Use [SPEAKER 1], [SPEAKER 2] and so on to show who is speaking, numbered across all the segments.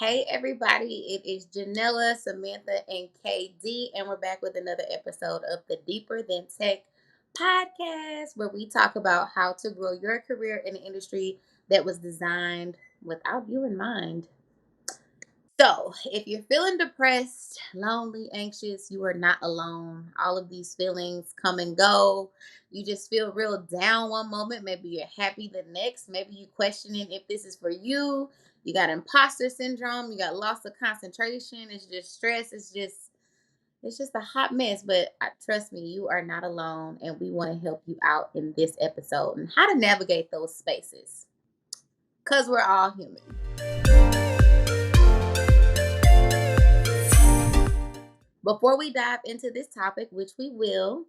[SPEAKER 1] Hey everybody, it is Janella, Samantha, and KD, and we're back with another episode of the Deeper Than Tech podcast, where we talk about how to grow your career in an industry that was designed without you in mind. So, if you're feeling depressed, lonely, anxious, you are not alone. All of these feelings come and go. You just feel real down one moment. Maybe you're happy the next. Maybe you questioning if this is for you. You got imposter syndrome. You got loss of concentration. It's just stress. It's just a hot mess. But trust me, you are not alone, and we want to help you out in this episode and how to navigate those spaces. Cause we're all human. Before we dive into this topic, which we will,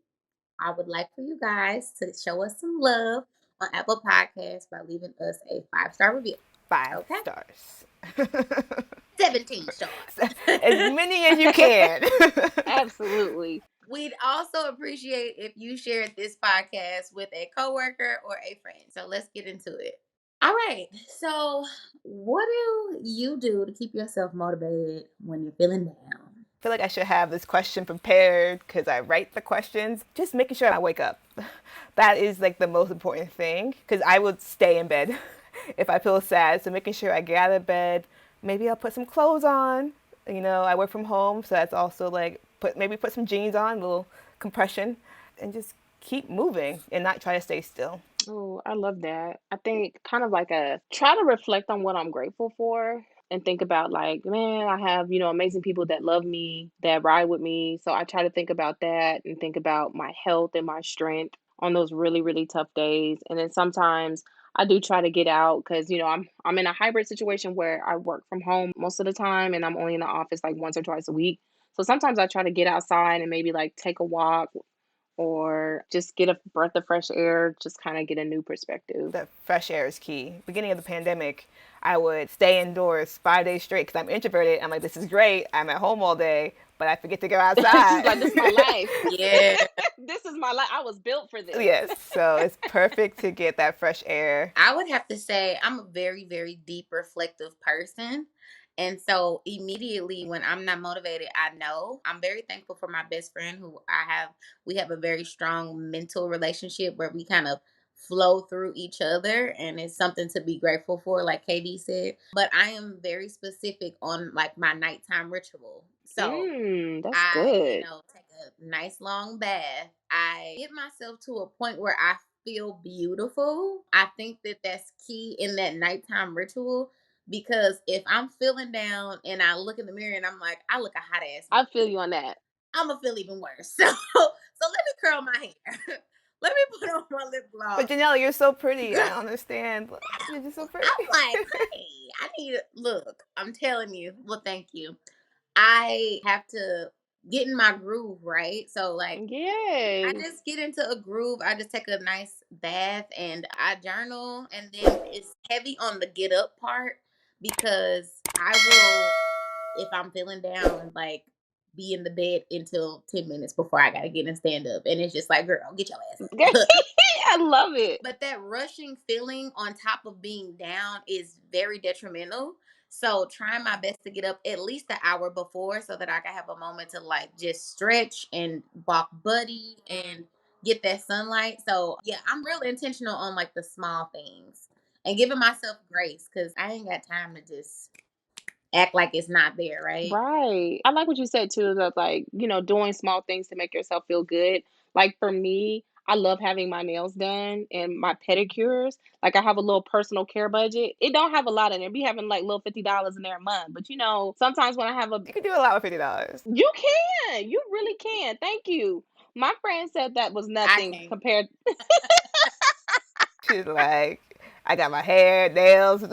[SPEAKER 1] I would like for you guys to show us some love on Apple Podcasts by leaving us a 5-star review.
[SPEAKER 2] Five
[SPEAKER 1] Okay?
[SPEAKER 2] stars.
[SPEAKER 1] 17 stars.
[SPEAKER 2] As many as you can.
[SPEAKER 3] Absolutely.
[SPEAKER 1] We'd also appreciate if you shared this podcast with a coworker or a friend. So let's get into it. All right. So, what do you do to keep yourself motivated when you're feeling down?
[SPEAKER 2] I feel like I should have this question prepared because I write the questions. Just making sure I wake up. That is like the most important thing because I would stay in bed if I feel sad. So making sure I get out of bed. Maybe I'll put some clothes on. I work from home, so that's also like put some jeans on, a little compression, and just keep moving and not try to stay still.
[SPEAKER 3] Oh, I love that. I think kind of like a try to reflect on what I'm grateful for and think about like, man, I have, amazing people that love me, that ride with me. So I try to think about that and think about my health and my strength on those really, really tough days. And then sometimes I do try to get out because, I'm in a hybrid situation where I work from home most of the time and I'm only in the office like once or twice a week. So sometimes I try to get outside and maybe like take a walk or just get a breath of fresh air, just kind of get a new perspective.
[SPEAKER 2] The fresh air is key. Beginning of the pandemic, I would stay indoors 5 days straight because I'm introverted. I'm like, this is great. I'm at home all day, but I forget to go outside.
[SPEAKER 3] Like, this is my life.
[SPEAKER 1] Yeah.
[SPEAKER 3] This is my life. I was built for this.
[SPEAKER 2] Yes, so it's perfect to get that fresh air.
[SPEAKER 1] I would have to say I'm a very, very deep reflective person. And so immediately when I'm not motivated, I know I'm very thankful for my best friend we have a very strong mental relationship where we kind of flow through each other and it's something to be grateful for, like KD said. But I am very specific on like my nighttime ritual. So
[SPEAKER 3] That's
[SPEAKER 1] I,
[SPEAKER 3] good.
[SPEAKER 1] take a nice long bath. I get myself to a point where I feel beautiful. I think that that's key in that nighttime ritual because if I'm feeling down and I look in the mirror and I'm like, I look a hot ass,
[SPEAKER 3] I feel you on that.
[SPEAKER 1] I'm gonna feel even worse. So let me curl my hair. Let me put on my lip gloss.
[SPEAKER 2] But Janelle, you're so pretty. I understand. You're just so pretty.
[SPEAKER 1] I'm like, hey, look, I'm telling you. Well, thank you. I have to get in my groove, right? So like I
[SPEAKER 3] Yes.
[SPEAKER 1] just get into a groove. I just take a nice bath and I journal and then it's heavy on the get up part because I will, if I'm feeling down, like be in the bed until 10 minutes before I gotta get and stand up. And it's just like, girl, get your ass up.
[SPEAKER 3] I love it.
[SPEAKER 1] But that rushing feeling on top of being down is very detrimental. So trying my best to get up at least an hour before so that I can have a moment to like just stretch and walk buddy and get that sunlight. So yeah, I'm real intentional on like the small things and giving myself grace because I ain't got time to just act like it's not there, right?
[SPEAKER 3] Right. I like what you said too, that like, doing small things to make yourself feel good. Like for me, I love having my nails done and my pedicures. Like I have a little personal care budget. It don't have a lot in there. Be having like little $50 in there a month. But sometimes when I have
[SPEAKER 2] You can do a lot with $50.
[SPEAKER 3] you can. You really can. Thank you. My friend said that was
[SPEAKER 1] I
[SPEAKER 3] nothing
[SPEAKER 1] can't.
[SPEAKER 3] compared.
[SPEAKER 2] She's like, I got my hair, nails.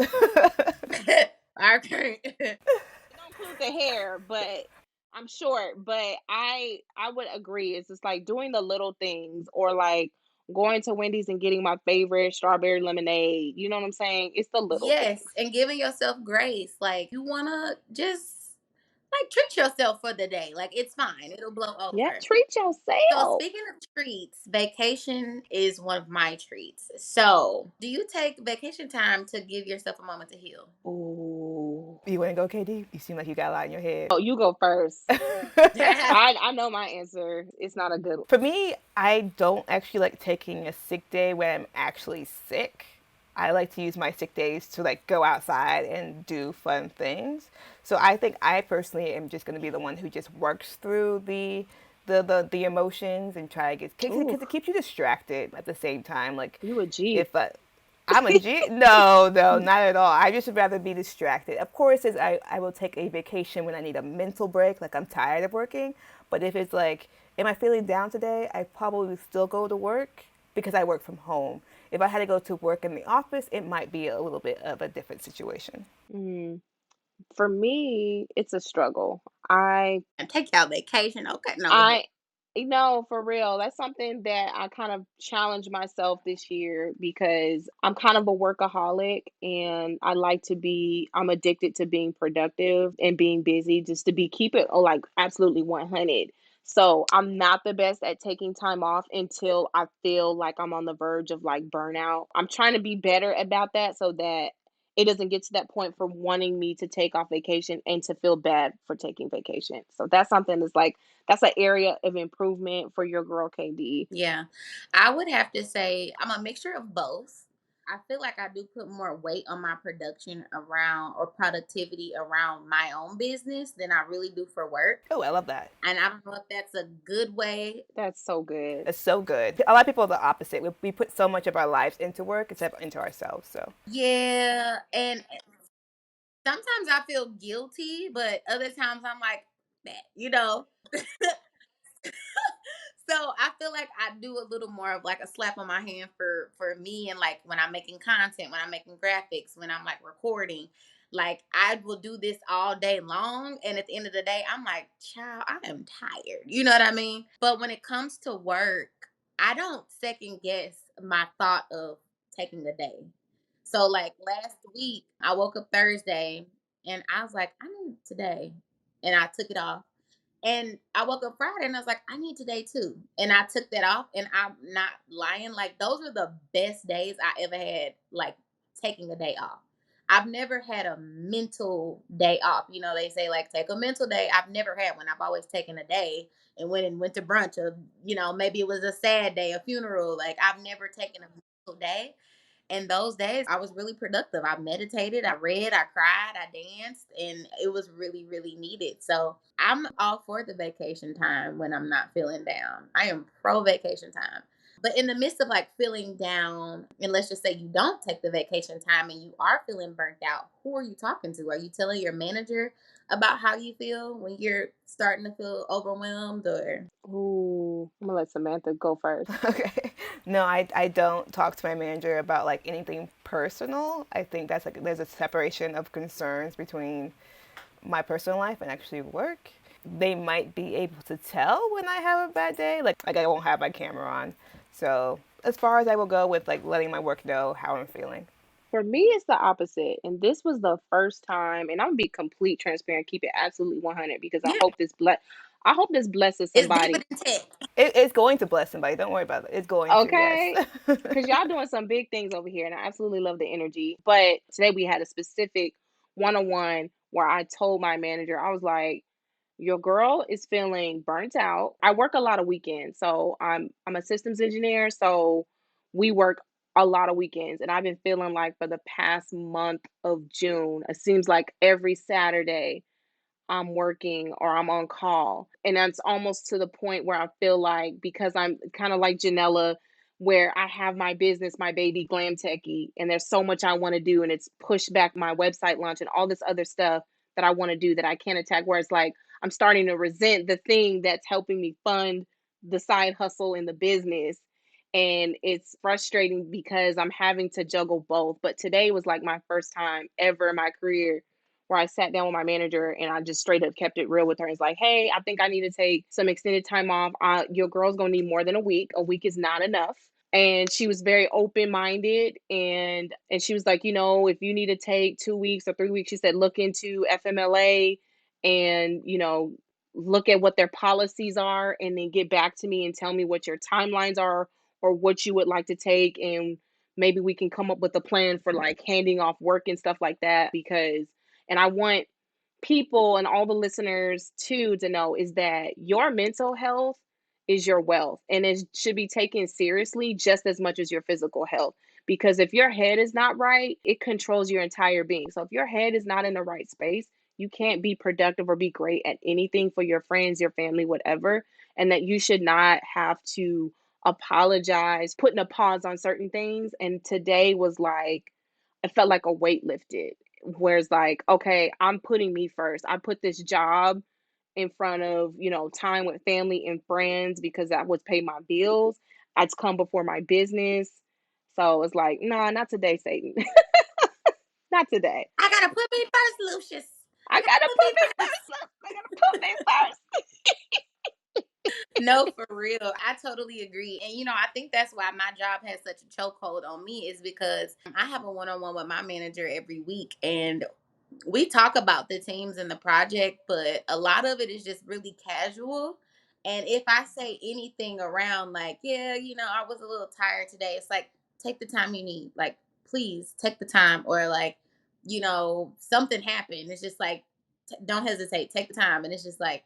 [SPEAKER 1] I can't.
[SPEAKER 3] It don't include the hair, but I'm short. But I would agree. It's just like doing the little things, or like going to Wendy's and getting my favorite strawberry lemonade. You know what I'm saying? It's the little
[SPEAKER 1] Yes,
[SPEAKER 3] things.
[SPEAKER 1] and giving yourself grace. Like you wanna just like treat yourself for the day. Like it's fine. It'll blow
[SPEAKER 3] Yeah,
[SPEAKER 1] over.
[SPEAKER 3] treat
[SPEAKER 1] So
[SPEAKER 3] yourself.
[SPEAKER 1] speaking of treats, vacation is one of my treats. So do you take vacation time to give yourself a moment to heal?
[SPEAKER 3] Ooh, Ooh.
[SPEAKER 2] You want to go, KD? You seem like you got a lot in your head.
[SPEAKER 3] Oh, you go first.
[SPEAKER 1] Yeah.
[SPEAKER 3] I know my answer. It's not a good one.
[SPEAKER 2] For me, I don't actually like taking a sick day when I'm actually sick. I like to use my sick days to like go outside and do fun things. So I think I personally am just going to be the one who just works through the emotions and try to get
[SPEAKER 3] Ooh,
[SPEAKER 2] because it keeps you distracted at the same time. Like
[SPEAKER 3] you a G.
[SPEAKER 2] if I'm a G, no, no, not at all. I just would rather be distracted. Of course, is I will take a vacation when I need a mental break, like I'm tired of working. But if it's like, am I feeling down today? I probably would still go to work because I work from home. If I had to go to work in the office, it might be a little bit of a different situation.
[SPEAKER 3] Mm. For me, it's a struggle. I
[SPEAKER 1] And take y'all vacation. Okay, no, go ahead.
[SPEAKER 3] I for real. That's something that I kind of challenged myself this year because I'm kind of a workaholic and I'm addicted to being productive and being busy just to keep it like absolutely 100. So I'm not the best at taking time off until I feel like I'm on the verge of like burnout. I'm trying to be better about that so that it doesn't get to that point for wanting me to take off vacation and to feel bad for taking vacation. So that's something that's like that's an area of improvement for your girl KD.
[SPEAKER 1] Yeah. I would have to say I'm a mixture of both. I feel like I do put more weight on my production around or productivity around my own business than I really do for work.
[SPEAKER 2] Oh, I love that.
[SPEAKER 1] And I don't know if that's a good way.
[SPEAKER 3] That's so good.
[SPEAKER 2] It's so good. A lot of people are the opposite. We put so much of our lives into work instead of into ourselves. So
[SPEAKER 1] Yeah. And sometimes I feel guilty, but other times I'm like, that. So I feel like I do a little more of like a slap on my hand for me, and like when I'm making content, when I'm making graphics, when I'm like recording, like I will do this all day long, and at the end of the day I'm like, child, I am tired, you know what I mean? But when it comes to work, I don't second guess my thought of taking a day. So like last week I woke up Thursday and I was like, I need today, and I took it off, and I woke up Friday and I was like, I need today too. And I took that off, and I'm not lying. Like those are the best days I ever had, like taking a day off. I've never had a mental day off. They say like take a mental day. I've never had one. I've always taken a day and went to brunch, or maybe it was a sad day, a funeral. Like I've never taken a mental day. And those days I was really productive. I meditated, I read, I cried, I danced, and it was really, really needed. So I'm all for the vacation time when I'm not feeling down. I am pro vacation time. But in the midst of like feeling down, and let's just say you don't take the vacation time and you are feeling burnt out, who are you talking to? Are you telling your manager about how you feel when you're starting to feel overwhelmed, or
[SPEAKER 3] Ooh, I'm gonna let Samantha go first.
[SPEAKER 2] okay. No, I don't talk to my manager about like anything personal. I think that's like there's a separation of concerns between my personal life and actually work. They might be able to tell when I have a bad day. Like I won't have my camera on. So as far as I will go with like letting my work know how I'm feeling.
[SPEAKER 3] For me, it's the opposite. And this was the first time, and I'm gonna be complete transparent, keep it absolutely 100 because
[SPEAKER 1] yeah,
[SPEAKER 3] I hope this blesses
[SPEAKER 1] it's deeper
[SPEAKER 3] somebody.
[SPEAKER 1] than tech.
[SPEAKER 2] It's going to bless somebody. Don't worry about it. It's going to, yes.
[SPEAKER 3] Okay. Because y'all doing some big things over here, and I absolutely love the energy. But today we had a specific one-on-one where I told my manager, I was like, your girl is feeling burnt out. I work a lot of weekends. So I'm a systems engineer, so we work a lot of weekends, and I've been feeling like for the past month of June, it seems like every Saturday I'm working or I'm on call. And that's almost to the point where I feel like because I'm kind of like Janella, where I have my business, my baby glam techie, and there's so much I want to do, and it's pushed back my website launch and all this other stuff that I want to do that I can't attack. Where it's like I'm starting to resent the thing that's helping me fund the side hustle in the business. And it's frustrating because I'm having to juggle both. But today was like my first time ever in my career where I sat down with my manager and I just straight up kept it real with her. It's like, hey, I think I need to take some extended time off. Your girl's gonna need more than a week. A week is not enough. And she was very open minded, and she was like, if you need to take 2 weeks or 3 weeks, she said look into FMLA and look at what their policies are, and then get back to me and tell me what your timelines are or what you would like to take, and maybe we can come up with a plan for like handing off work and stuff like that because And I want people and all the listeners too to know is that your mental health is your wealth, and it should be taken seriously just as much as your physical health, because if your head is not right, it controls your entire being. So if your head is not in the right space, you can't be productive or be great at anything for your friends, your family, whatever. And that you should not have to apologize, putting a pause on certain things. And today was like, it felt like a weight lifted, whereas like, okay, I'm putting me first. I put this job in front of, time with family and friends because that would pay my bills. I'd come before my business. So it's like, nah, not today, Satan. Not today.
[SPEAKER 1] I gotta put me first, Lucius. I
[SPEAKER 3] I
[SPEAKER 1] gotta
[SPEAKER 3] gotta
[SPEAKER 1] put
[SPEAKER 3] put
[SPEAKER 1] me
[SPEAKER 3] me
[SPEAKER 1] first.
[SPEAKER 3] first. I gotta put me first.
[SPEAKER 1] No, for real. I totally agree. And I think that's why my job has such a chokehold on me is because I have a one-on-one with my manager every week, and we talk about the teams and the project, but a lot of it is just really casual. And if I say anything around like, yeah, I was a little tired today, it's like, take the time you need. Like, please take the time. Or like, something happened. It's just like, don't hesitate, take the time. And it's just like,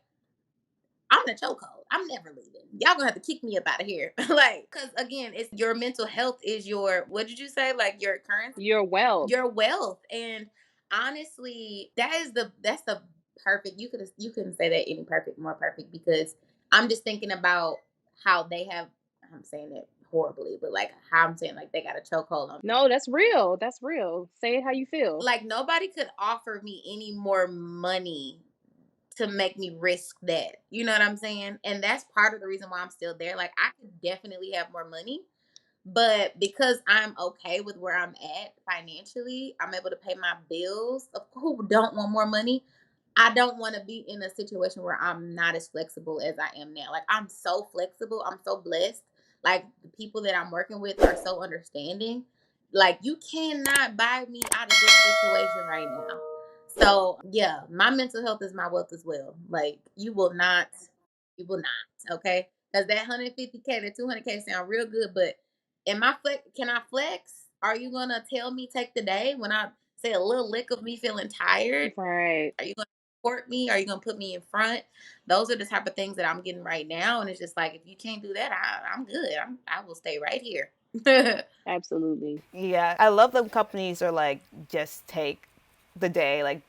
[SPEAKER 1] I'm in a chokehold. I'm never leaving. Y'all gonna have to kick me up out of here. Like, cause again, it's your mental health is your, what did you say? Like your currency,
[SPEAKER 3] Your wealth.
[SPEAKER 1] your wealth. And honestly, that's the perfect, you couldn't say that any perfect more perfect, because I'm just thinking about how they have, I'm saying it horribly, but like how I'm saying, like they got a chokehold on,
[SPEAKER 3] No, that's real. That's real. Say it how you feel.
[SPEAKER 1] like nobody could offer me any more money to make me risk that. You know what I'm saying? And that's part of the reason why I'm still there. Like I could definitely have more money, but because I'm okay with where I'm at financially, I'm able to pay my bills. Of who don't want more money? I don't want to be in a situation where I'm not as flexible as I am now. Like I'm so flexible. I'm so blessed. Like the people that I'm working with are so understanding. Like you cannot buy me out of this situation right now. So yeah, my mental health is my wealth as well. Like you will not, okay? Because that 150K, that 200K sound real good, but am I flex? Can I flex? Are you gonna tell me take the day when I say a little lick of me feeling tired?
[SPEAKER 3] Right.
[SPEAKER 1] Are you gonna support me? Are you gonna put me in front? Those are the type of things that I'm getting right now, and it's just like if you can't do that, I'm good. I will stay right here.
[SPEAKER 3] Absolutely.
[SPEAKER 2] Yeah, I love that companies are like, just take the day, like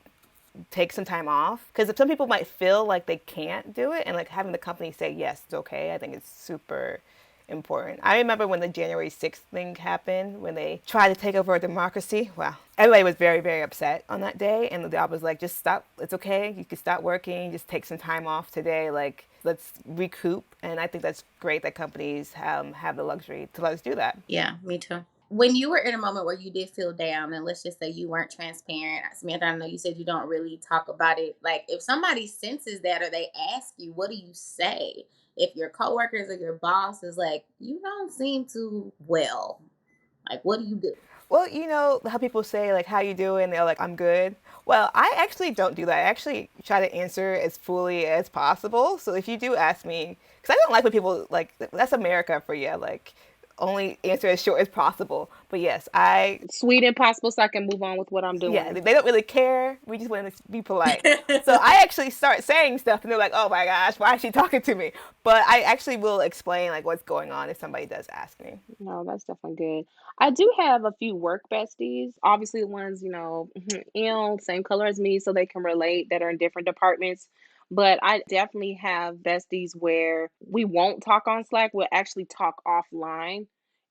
[SPEAKER 2] take some time off. Because some people might feel like they can't do it, and like having the company say yes, it's okay. I think it's super important. I remember when the January 6th thing happened, when they tried to take over a democracy. Wow, everybody was very, very upset on that day, and the job was like, just stop. It's okay. You can stop working. Just take some time off today. Like, let's recoup. And I think that's great that companies have the luxury to let us do that.
[SPEAKER 1] Yeah, me too. When you were in a moment where you did feel down, and let's just say you weren't transparent, Samantha, I know you said you don't really talk about it. Like, if somebody senses that or they ask you, what do you say? If your coworkers or your boss is like, you don't seem too well, like, what do you do?
[SPEAKER 2] Well, you know how people say like, "How you doing?" They're like, "I'm good." Well, I actually don't do that. I actually try to answer as fully as possible. So if you do ask me, because I don't like when people like, that's America for you. Like, only answer as short as possible. But yes,
[SPEAKER 3] Sweet and possible so I can move on with what I'm
[SPEAKER 2] yeah,
[SPEAKER 3] doing.
[SPEAKER 2] they don't really care. We just want to be polite. So I actually start saying stuff, and they're like, "Oh my gosh, why is she talking to me?" But I actually will explain like what's going on if somebody does ask me.
[SPEAKER 3] No, that's definitely good. I do have a few work besties. Obviously, the ones, same color as me, so they can relate that are in different departments. But I definitely have besties where we won't talk on Slack. We'll actually talk offline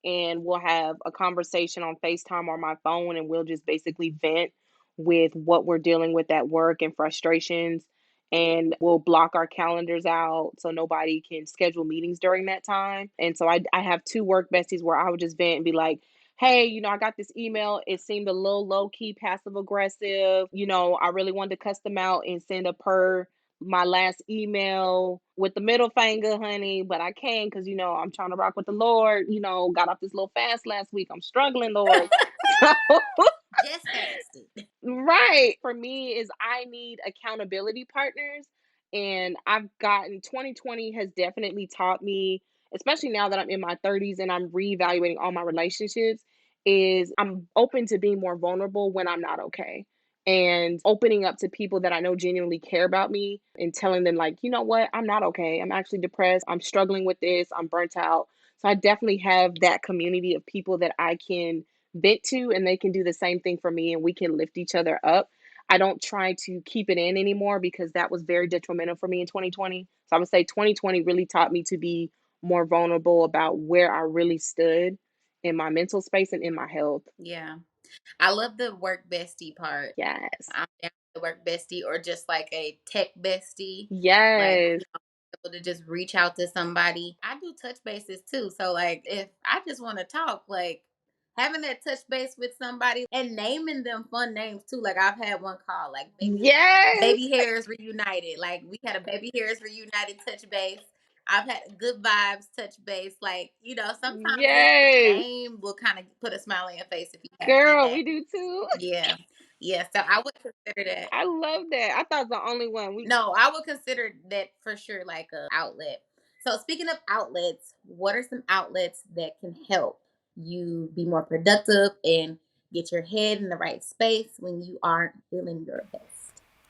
[SPEAKER 3] and we'll have a conversation on FaceTime or my phone, and we'll just basically vent with what we're dealing with at work and frustrations. And we'll block our calendars out so nobody can schedule meetings during that time. And so I have two work besties where I would just vent and be like, hey, I got this email. It seemed a little low key, passive aggressive. I really wanted to cuss them out and send a per my last email with the middle finger, honey, but I can't because, I'm trying to rock with the Lord. Got off this little fast last week. I'm struggling, Lord. So
[SPEAKER 1] Just fasted.
[SPEAKER 3] right. For me is I need accountability partners, and I've gotten 2020 has definitely taught me, especially now that I'm in my 30s and I'm reevaluating all my relationships, is I'm open to being more vulnerable when I'm not okay. and opening up to people that I know genuinely care about me and telling them, like, you know what, I'm not okay. I'm actually depressed. I'm struggling with this. I'm burnt out. So I definitely have that community of people that I can vent to, and they can do the same thing for me, and we can lift each other up. I don't try to keep it in anymore because that was very detrimental for me in 2020. So I would say 2020 really taught me to be more vulnerable about where I really stood in my mental space and in my health.
[SPEAKER 1] Yeah. I love the work bestie part.
[SPEAKER 3] Yes.
[SPEAKER 1] I'm down with the work bestie or just like a tech bestie. Like,
[SPEAKER 3] Yes.
[SPEAKER 1] able to just reach out to somebody. I do touch bases too. So like if I just want to talk, like having that touch base with somebody and naming them fun names too. Like I've had one call like
[SPEAKER 3] Yes.
[SPEAKER 1] baby hairs reunited. Like we had a baby hairs reunited touch base. I've had good vibes touch base. Like, sometimes just the
[SPEAKER 3] Yes.
[SPEAKER 1] name will kind of put a smile on your face if you have that.
[SPEAKER 3] Girl, we do too.
[SPEAKER 1] Yeah. Yeah. So I would consider that.
[SPEAKER 3] I love that. I thought the only one we
[SPEAKER 1] No, I would consider that for sure like a outlet. So speaking of outlets, what are some outlets that can help you be more productive and get your head in the right space when you aren't feeling your best?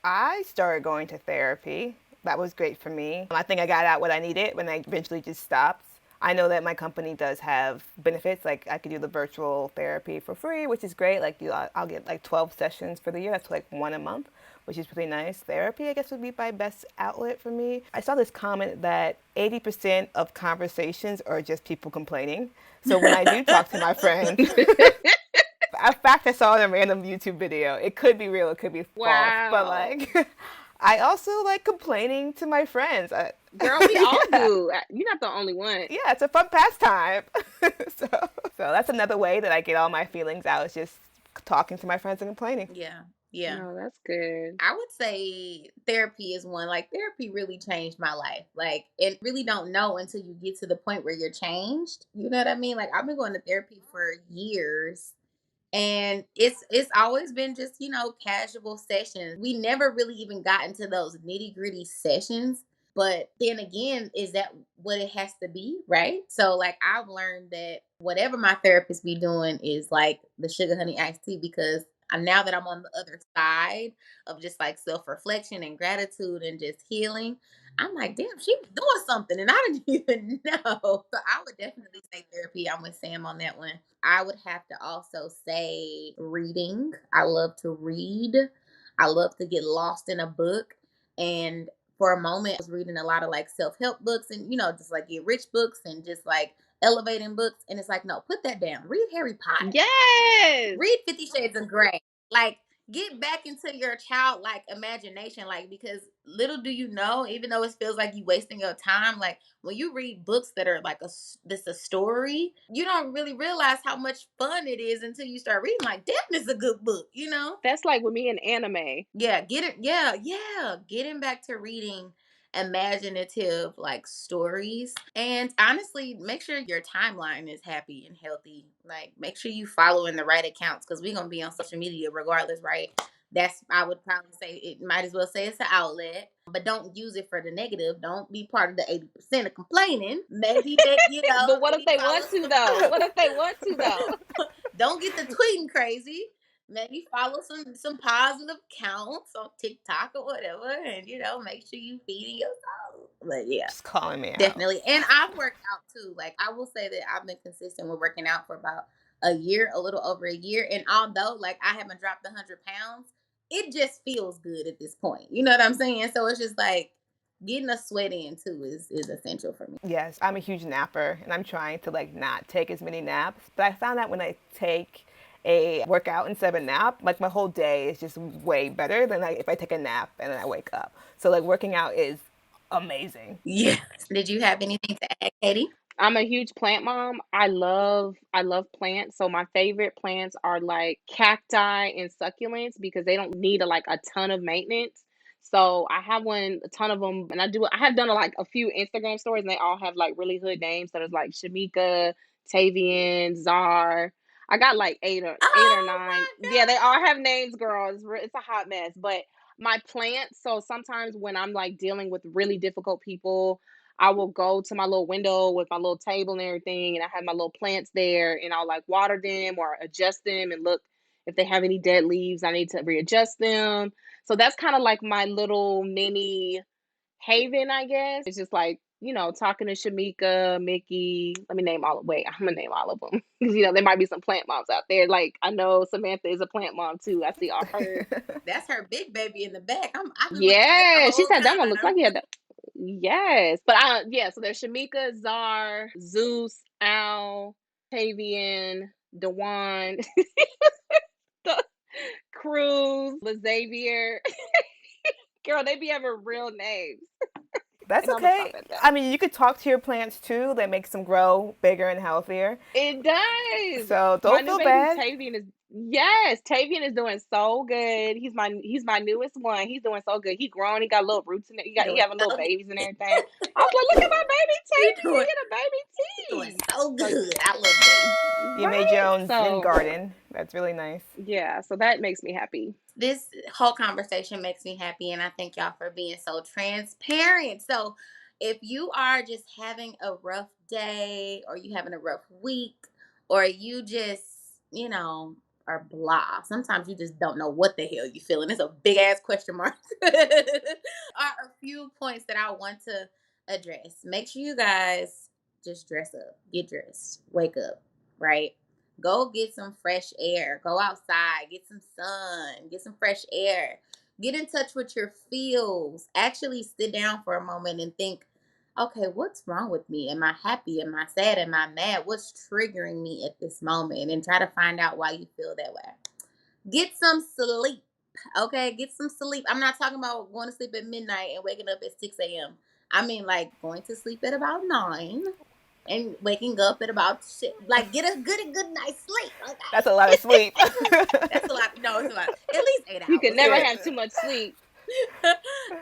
[SPEAKER 2] I started going to therapy. That was great for me. I think I got out what I needed when I eventually just stopped. I know that my company does have benefits. Like I could do the virtual therapy for free, which is great. Like I'll get like 12 sessions for the year. That's like one a month, which is really nice. Therapy, I guess, would be my best outlet for me. I saw this comment that 80% of conversations are just people complaining. So when I do talk to my friends, a fact I saw in a random YouTube video. It could be real, it could be false, but
[SPEAKER 3] Wow.
[SPEAKER 2] like, I also like complaining to my friends.
[SPEAKER 3] Girl, we all
[SPEAKER 2] Yeah,
[SPEAKER 3] do. You're not the only one.
[SPEAKER 2] yeah, it's a fun pastime. so, so that's another way that I get all my feelings out. Is just talking to my friends and complaining.
[SPEAKER 1] Yeah. Yeah.
[SPEAKER 3] No, that's good.
[SPEAKER 1] I would say therapy is one. Like therapy really changed my life. Like it really don't know until you get to the point where you're changed. You know what I mean? Like I've been going to therapy for years and it's always been just casual sessions. We never really even got into those nitty-gritty sessions, but then again, is that what it has to be, right? So like I've learned that whatever my therapist be doing is like the sugar honey iced tea, because now that I'm on the other side of just like self-reflection and gratitude and just healing, I'm like, damn, she was doing something and I didn't even know. So I would definitely say therapy. I'm with Sam on that one. I would have to also say reading. I love to read. I love to get lost in a book. And for a moment, I was reading a lot of like self help books and, just like get rich books and just like elevating books. And it's like, no, put that down. Read Harry Potter.
[SPEAKER 3] Yes.
[SPEAKER 1] Read 50 Shades of Grey. Like, get back into your childlike imagination. Like, because little do you know, even though it feels like you wasting your time, like when you read books that are like this a story, you don't really realize how much fun it is until you start reading. Like, damn, this is a good book.
[SPEAKER 3] That's like with me in anime.
[SPEAKER 1] Yeah, get it. Yeah, yeah. Getting back to reading imaginative like stories. And honestly, make sure your timeline is happy and healthy. Like make sure you following the right accounts because we're gonna be on social media regardless, right? That's I would probably say it might as well say it's an outlet, but don't use it for the negative. Don't be part of the 80% of complaining. Maybe that
[SPEAKER 3] But what if
[SPEAKER 1] maybe
[SPEAKER 3] they
[SPEAKER 1] follow
[SPEAKER 3] want to though? What if they want to though?
[SPEAKER 1] don't get the tweeting crazy. Maybe follow some positive counts on TikTok or whatever, and make sure you feeding your soul. But yeah,
[SPEAKER 2] Just calling me out.
[SPEAKER 1] definitely. And I've worked out too. Like I will say that I've been consistent with working out for about a year, a little over a year. And although like I haven't dropped 100 pounds, it just feels good at this point. You know what I'm saying? So it's just like getting a sweat in too is essential for me.
[SPEAKER 2] Yes, I'm a huge napper, and I'm trying to like not take as many naps. But I found that when I take a workout instead of a nap, like my whole day is just way better than like if I take a nap and then I wake up. So like working out is amazing.
[SPEAKER 1] Yes. Did you have anything to add, Katie?
[SPEAKER 3] I'm a huge plant mom. I love plants. So my favorite plants are like cacti and succulents because they don't need a ton of maintenance. So I have a ton of them, and I have done like a few Instagram stories, and they all have like really hood names. So there's like Shamika, Tavian, Czar. I got like eight or
[SPEAKER 1] Oh
[SPEAKER 3] nine.
[SPEAKER 1] my
[SPEAKER 3] Yeah, they all have names, girl. It's a hot mess. But my plants. So sometimes when I'm like dealing with really difficult people, I will go to my little window with my little table and everything, and I have my little plants there, and I'll like water them or adjust them and look If they have any dead leaves, I need to readjust them. So that's kind of like my little mini haven, I guess. It's just like, talking to Shamika, Mickey. Let me name all. Wait, I'm gonna name all of them because there might be some plant moms out there. Like I know Samantha is a plant mom too. I see all her.
[SPEAKER 1] That's her big baby in the back. I've been looking at it the
[SPEAKER 3] Yeah, she
[SPEAKER 1] whole
[SPEAKER 3] said that one looks like
[SPEAKER 1] time.
[SPEAKER 3] he had. Yes, but yeah. So there's Shamika, Czar, Zeus, Al, Tavian, Dewan, Cruz, Laxavier. Girl, they be having real names,
[SPEAKER 2] That's
[SPEAKER 3] and I'm gonna
[SPEAKER 2] okay.
[SPEAKER 3] stop at that.
[SPEAKER 2] I mean, you could talk to your plants too. That makes them grow bigger and healthier.
[SPEAKER 3] It does.
[SPEAKER 2] So
[SPEAKER 3] My
[SPEAKER 2] don't
[SPEAKER 3] new
[SPEAKER 2] feel
[SPEAKER 3] baby
[SPEAKER 2] bad.
[SPEAKER 3] Tavian is yes, Tavian is doing so good. He's my newest one. He's doing so good. He grown. He got little roots in it.
[SPEAKER 1] He doing
[SPEAKER 3] Having little
[SPEAKER 1] so good.
[SPEAKER 3] babies and everything. I was like, look at my baby
[SPEAKER 1] He
[SPEAKER 3] Tavian.
[SPEAKER 1] doing,
[SPEAKER 3] Get a
[SPEAKER 1] he doing
[SPEAKER 3] baby T.
[SPEAKER 1] so
[SPEAKER 3] So
[SPEAKER 1] good. I love that.
[SPEAKER 2] You made your
[SPEAKER 3] right.
[SPEAKER 2] own Zen
[SPEAKER 3] So
[SPEAKER 2] garden. That's really nice.
[SPEAKER 3] yeah. So that makes me happy.
[SPEAKER 1] This whole conversation makes me happy, and I thank y'all for being so transparent. So if you are just having a rough day, or you having a rough week, or you just, are blah, sometimes you just don't know what the hell you feeling. It's a big ass question mark. Are a few points that I want to address. Make sure you guys just dress up, get dressed, wake up, right? Go get some fresh air. Go outside, get some sun, get some fresh air. Get in touch with your feels. Actually sit down for a moment and think, okay, what's wrong with me? Am I happy? Am I sad? Am I mad? What's triggering me at this moment? And try to find out why you feel that way. Get some sleep. Okay, get some sleep. I'm not talking about going to sleep at midnight and waking up at 6 a.m. I mean, like going to sleep at about 9 and waking up at about shit. Like get a good night's sleep.
[SPEAKER 2] That's a
[SPEAKER 1] Okay,
[SPEAKER 2] lot of sleep.
[SPEAKER 1] that's a lot. No, it's a lot. At least 8
[SPEAKER 3] You can
[SPEAKER 1] hours.
[SPEAKER 3] never
[SPEAKER 2] Yeah.
[SPEAKER 3] have too much sleep.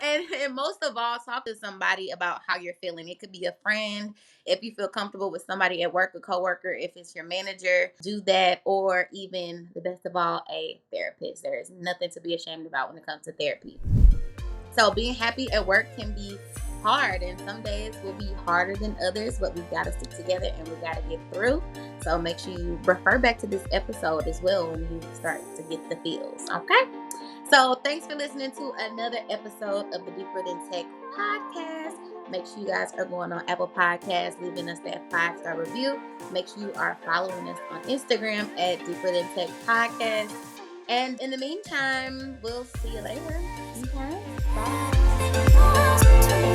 [SPEAKER 1] And most of all, talk to somebody about how you're feeling. It could be a friend. If you feel comfortable with somebody at work, a coworker, if it's your manager, do that. Or even the best of all, a therapist. There is nothing to be ashamed about when it comes to therapy. So being happy at work can be hard, and some days will be harder than others, but we've got to stick together and we got to get through. So make sure you refer back to this episode as well when you start to get the feels. Okay. So thanks for listening to another episode of the Deeper Than Tech podcast. Make sure you guys are going on Apple Podcasts, leaving us that 5-star review. Make sure you are following us on Instagram at Deeper Than Tech podcast. And in the meantime, we'll see you later. Okay. Bye.